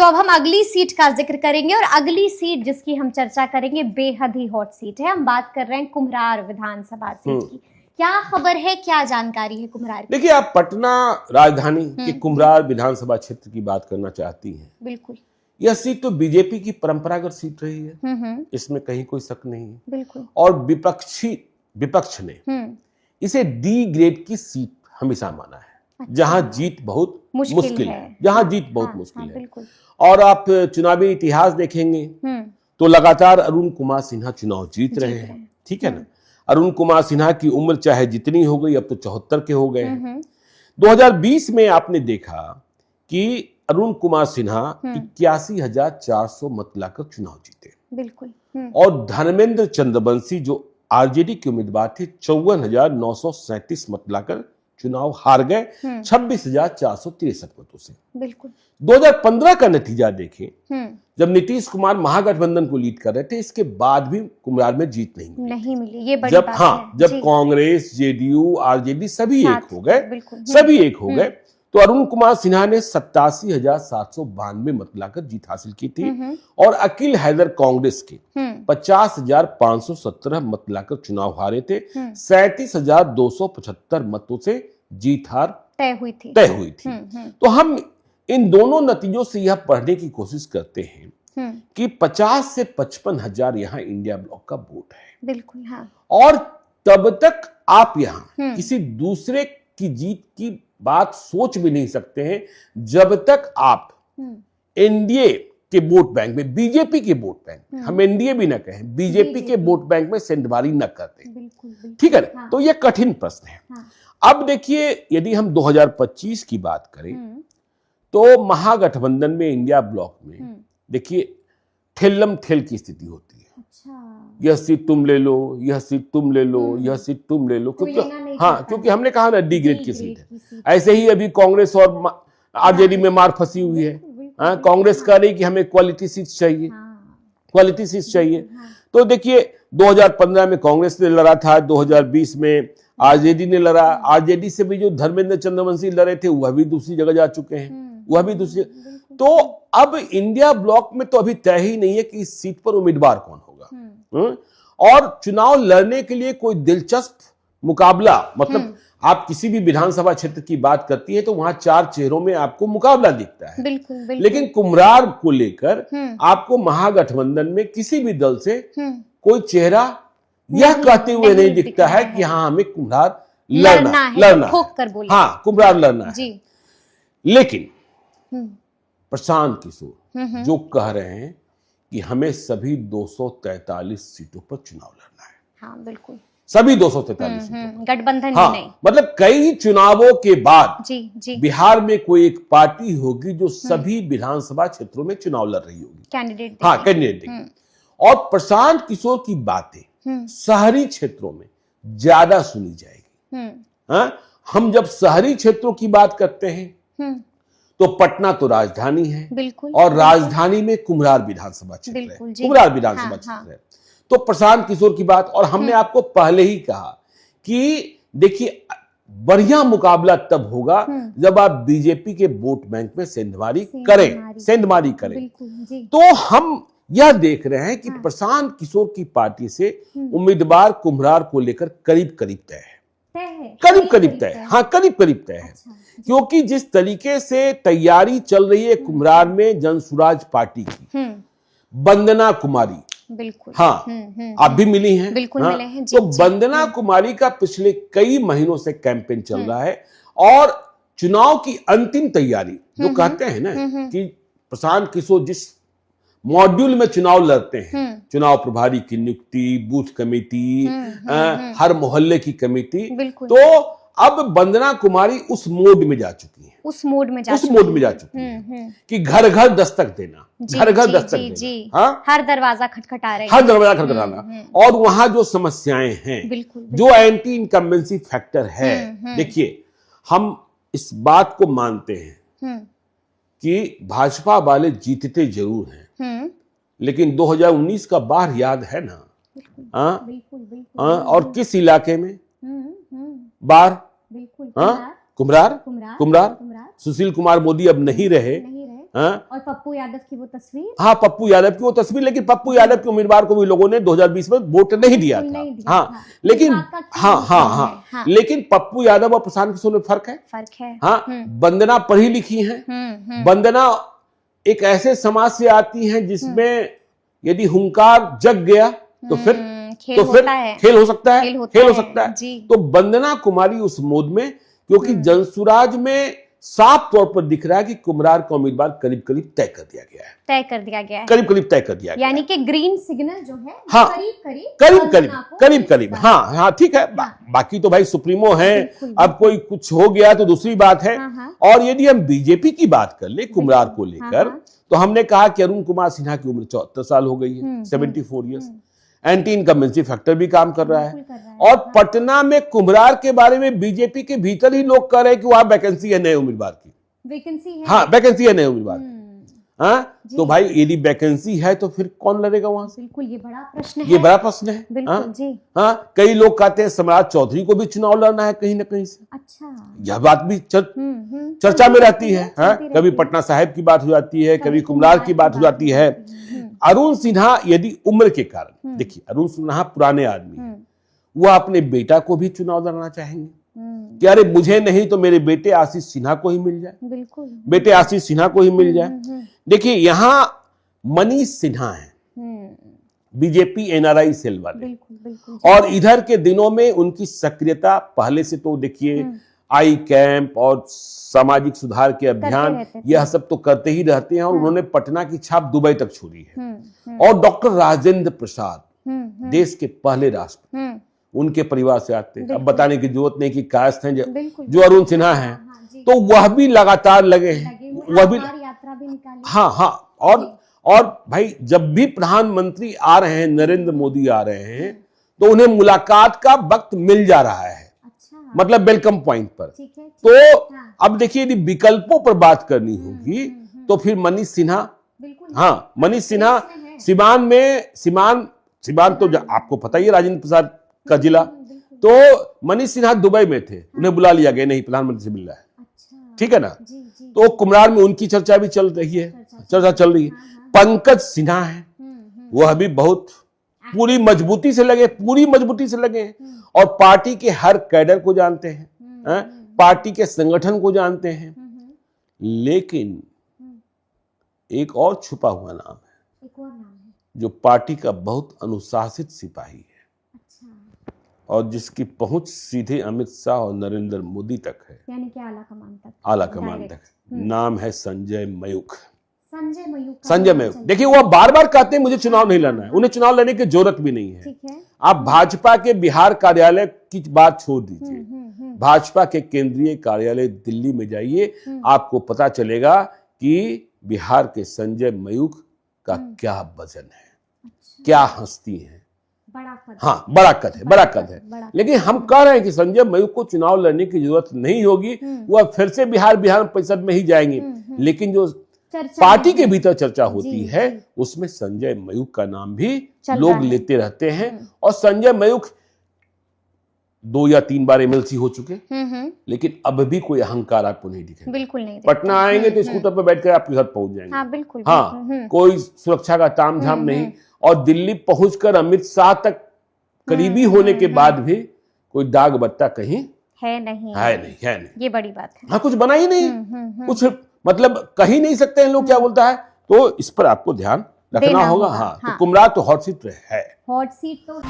तो अब हम अगली सीट का जिक्र करेंगे और अगली सीट जिसकी हम चर्चा करेंगे बेहद ही हॉट सीट है। हम बात कर रहे हैं कुम्हरार विधानसभा सीट की। क्या खबर है, क्या जानकारी है कुम्हरार की? देखिए, आप पटना राजधानी के कुम्हरार विधानसभा क्षेत्र की बात करना चाहती हैं। बिल्कुल। यह सीट तो बीजेपी की परंपरागत सीट रही है, इसमें कहीं कोई शक नहीं है। बिल्कुल। और विपक्ष ने इसे डी ग्रेड की सीट हमेशा माना है। अच्छा। जहां जीत बहुत मुश्किल है, जहां जीत बहुत मुश्किल है। और आप चुनावी इतिहास देखेंगे तो लगातार अरुण कुमार सिन्हा चुनाव जीत रहे हैं, ठीक है ना। अरुण कुमार सिन्हा की उम्र चाहे जितनी हो गई, अब तो 74 के हो गए हैं। 2020 में आपने देखा कि अरुण कुमार सिन्हा 81,400 मत लाकर चुनाव जीते। बिल्कुल। और धर्मेंद्र चंद्रवंशी जो आरजेडी के उम्मीदवार थे 54,937 मत लाकर चुनाव हार गए 26,463 मतों से। बिल्कुल। 2015 का नतीजा देखें, जब नीतीश कुमार महागठबंधन को लीड कर रहे थे, इसके बाद भी कुम्हरार में जीत नहीं मिली। ये बड़ी बात है। जब कांग्रेस, जेडीयू, आरजेडी सभी एक हो गए, तो अरुण कुमार सिन्हा ने 87,792 मत लाकर जीत हासिल की थी। और अखिल हैदर कांग्रेस के 50,517 मत लाकर चुनाव हारे थे। 37,275 मतों से जीत हार तय हुई थी। तो हम इन दोनों नतीजों से यह पढ़ने की कोशिश करते हैं कि 50 से 55,000 यहाँ इंडिया ब्लॉक का वोट है। बिल्कुल, हाँ। और तब तक आप यहाँ किसी दूसरे की जीत की बात सोच भी नहीं सकते हैं जब तक आप एनडीए के वोट बैंक में, बीजेपी के वोट बैंक, हम एनडीए भी ना कहें, बीजेपी के वोट बैंक में सेंधमारी न करते। ठीक है ना। तो यह कठिन प्रश्न है। अब देखिए, यदि हम 2025 की बात करें तो महागठबंधन में, इंडिया ब्लॉक में देखिए ठेलम ठेल की स्थिति होती है। अच्छा। यह सीट तुम ले लो, यह सीट तुम ले लो, यह सीट तुम ले लो, क्योंकि हमने कहा ना डी ग्रेड की सीट है। ऐसे ही अभी कांग्रेस और आरजेडी में मार फंसी हुई है। कांग्रेस कह रही कि हमें क्वालिटी सीट चाहिए। तो देखिए, 2015 में कांग्रेस ने लड़ा था, 2020 में आरजेडी ने लड़ा। आरजेडी से भी जो धर्मेंद्र चंद्रवंशी लड़े थे वह भी दूसरी जगह जा चुके हैं, वह भी दूसरी। तो अब इंडिया ब्लॉक में तो अभी तय ही नहीं है कि इस सीट पर उम्मीदवार कौन होगा। और चुनाव लड़ने के लिए कोई दिलचस्प मुकाबला, मतलब आप किसी भी विधानसभा क्षेत्र की बात करती है तो वहां 4 चेहरों में आपको मुकाबला दिखता है। बिल्कुल। लेकिन कुम्हरार को लेकर आपको महागठबंधन में किसी भी दल से कोई चेहरा यह कहते हुए नहीं दिखता है कि हाँ, हमें कुम्हरार लड़ना है। हाँ, कुम्हरार लड़ना है। लेकिन प्रशांत किशोर जो कह रहे हैं कि हमें सभी 243 सीटों पर चुनाव लड़ना है। हाँ, बिल्कुल, सभी 243 सीटों, गठबंधन ही नहीं। मतलब कई चुनावों के बाद बिहार में कोई एक पार्टी होगी जो सभी विधानसभा क्षेत्रों में चुनाव लड़ रही होगी, कैंडिडेट देगी। और प्रशांत किशोर की बातें शहरी क्षेत्रों में ज्यादा सुनी जाएगी। हम जब शहरी क्षेत्रों की बात करते हैं तो पटना तो राजधानी है, बिल्कुल, और राजधानी में कुम्हरार विधानसभा क्षेत्र है, कुम्हरार विधानसभा क्षेत्र है। तो प्रशांत किशोर की बात, और हमने आपको पहले ही कहा कि देखिए, बढ़िया मुकाबला तब होगा जब आप बीजेपी के वोट बैंक में सेंधमारी करें। तो हम यह देख रहे हैं कि प्रशांत किशोर की पार्टी से उम्मीदवार कुम्हरार को लेकर करीब करीब तय है। हाँ, करीब तय है। क्योंकि जिस तरीके से तैयारी चल रही है कुम्हरार में जनसुराज पार्टी की, वंदना कुमारी, बिल्कुल, हाँ, आप भी मिली हैं, बिल्कुल, हाँ, मिले हैं। तो वंदना कुमारी का पिछले कई महीनों से कैंपेन चल रहा है और चुनाव की अंतिम तैयारी, जो कहते हैं ना कि प्रशांत किशोर जिस मॉड्यूल में चुनाव लड़ते हैं, चुनाव प्रभारी की नियुक्ति, बूथ कमेटी, हर मोहल्ले की कमेटी, तो अब वंदना कुमारी उस मोड में जा चुकी है, उस मोड में जा चुकी है कि घर घर दस्तक देना, हाँ, हर दरवाजा खटखटाना, और वहां जो समस्याएं हैं, जो एंटी इनकम्बेंसी फैक्टर है, देखिए, हम इस बात को मानते हैं कि भाजपा वाले जीतते जरूर हैं, लेकिन 2019 का बाढ़ याद है ना, और किस इलाके में बाढ़, कुम्हरार, सुशील कुमार मोदी अब नहीं रहे, हाँ? और पप्पू यादव की वो तस्वीर, हाँ, पप्पू यादव की वो तस्वीर, लेकिन पप्पू यादव के उम्मीदवार को भी लोगों ने 2020 में वोट नहीं दिया था। हाँ, लेकिन हाँ, लेकिन पप्पू यादव और प्रशांत किशोर में फर्क है। हाँ, वंदना पढ़ी लिखी हैं। वंदना एक ऐसे समाज से आती हैं जिसमें यदि हुंकार जग गया तो फिर खेल हो सकता है। तो वंदना कुमारी उस मोड में, क्योंकि जनसुराज में साफ तौर पर दिख रहा है कि कुम्हरार का उम्मीदवार करीब करीब तय कर दिया गया है। करीब यानी कि ग्रीन सिग्नल जो है, हाँ, करीब। हाँ, हाँ, ठीक है। बाकी तो भाई सुप्रीमो है, अब कोई कुछ हो गया तो दूसरी बात है। और यदि हम बीजेपी की बात कर ले कुम्हरार को लेकर, तो हमने कहा कि अरुण कुमार सिन्हा की उम्र 74 साल हो गई है, 74 ईयर्स। एंटी इनकम्बेंसी फैक्टर भी काम कर रहा है। और पटना में कुम्हरार के बारे में बीजेपी के भीतर ही लोग कह रहे हैं कि वहां वैकेंसी है नए उम्मीदवार की, वैकेंसी है नए उम्मीदवार की। हाँ, तो भाई यदि वैकेंसी है तो फिर कौन लड़ेगा वहां से? बिल्कुल, ये बड़ा प्रश्न है। बिल्कुल जी। हाँ, कई लोग कहते हैं सम्राट चौधरी को भी चुनाव लड़ना है कहीं ना कहीं से। अच्छा, यह बात भी चर्चा में रहती है। कभी पटना साहिब की बात हो जाती है, कभी कुम्हरार की बात हो जाती है। अरुण सिन्हा यदि उम्र के कारण, देखिए अरुण सिन्हा पुराने आदमी हैं, वह अपने बेटा को भी चुनाव लड़ना चाहेंगे कि अरे मुझे नहीं तो मेरे बेटे आशीष सिन्हा को ही मिल जाए, बेटे आशीष सिन्हा को ही मिल जाए। देखिए यहां मनीष सिन्हा है, बीजेपी एनआरआई सेल वाले, और इधर के दिनों में उनकी सक्रियता पहले से तो देखिए आई कैंप और सामाजिक सुधार के अभियान, यह सब तो करते ही रहते हैं। और उन्होंने पटना की छाप दुबई तक छोड़ी है। और डॉक्टर राजेंद्र प्रसाद, देश के पहले राष्ट्रपति, उनके परिवार से आते हैं। अब बताने की जरूरत नहीं कि कायस्थ हैं जो अरुण सिन्हा हैं, तो वह भी लगातार लगे हैं, वह भी यात्रा भी निकाली। हाँ, और भाई जब भी प्रधानमंत्री आ रहे हैं, नरेंद्र मोदी आ रहे हैं, तो उन्हें मुलाकात का वक्त मिल जा रहा है, मतलब वेलकम पॉइंट पर। तो अब देखिए यदि विकल्पों पर बात करनी होगी तो फिर मनीष सिन्हा, हाँ मनीष सिन्हा सीमान तो आपको पता ही है, राजेंद्र प्रसाद का जिला। तो मनीष सिन्हा दुबई में थे, उन्हें बुला लिया गया, नहीं प्रधानमंत्री से मिल रहा है, ठीक है ना। तो कुम्हरार में उनकी चर्चा भी चल रही है, पंकज सिन्हा है, वह भी बहुत पूरी मजबूती से लगे हैं और पार्टी के हर कैडर को जानते हैं, पार्टी के संगठन को जानते हैं। लेकिन एक और छुपा हुआ नाम है, जो पार्टी का बहुत अनुशासित सिपाही है, और जिसकी पहुंच सीधे अमित शाह और नरेंद्र मोदी तक है, यानी कि आला कमान तक। नाम है संजय मयूख। देखिए वो बार बार कहते हैं मुझे चुनाव नहीं लड़ना है, उन्हें चुनाव लड़ने की जरूरत भी नहीं है। आप भाजपा के बिहार कार्यालय की बात छोड़ दीजिए, भाजपा के केंद्रीय कार्यालय दिल्ली में जाइए, आपको पता चलेगा कि बिहार के संजय मयूख का क्या वजन है, क्या हस्ती है। हाँ, बड़ा कद है। लेकिन हम कह रहे हैं कि संजय मयूख को चुनाव लड़ने की जरूरत नहीं होगी, वह फिर से बिहार परिषद में ही जाएंगे। लेकिन जो पार्टी के भीतर चर्चा होती है उसमें संजय मयूख का नाम भी लोग लेते रहते हैं। और संजय मयूख 2 या 3 बार एमएलसी हो चुके, लेकिन अब भी कोई अहंकार आपको नहीं दिखेगा। बिल्कुल नहीं। पटना आएंगे तो स्कूटर पर बैठकर आपके घर पहुंच जाएंगे। हाँ, बिल्कुल। कोई सुरक्षा का तामझाम नहीं। और दिल्ली पहुंचकर अमित शाह तक करीबी होने के बाद भी कोई दाग बत्ता कहीं है नहीं। ये बड़ी बात है। हाँ, कुछ बना ही नहीं, कुछ मतलब कह ही नहीं सकते हैं लोग क्या बोलता है। तो इस पर आपको ध्यान रखना होगा। हाँ, तो कुम्हरार तो हॉट सीट है। हॉट सीट तो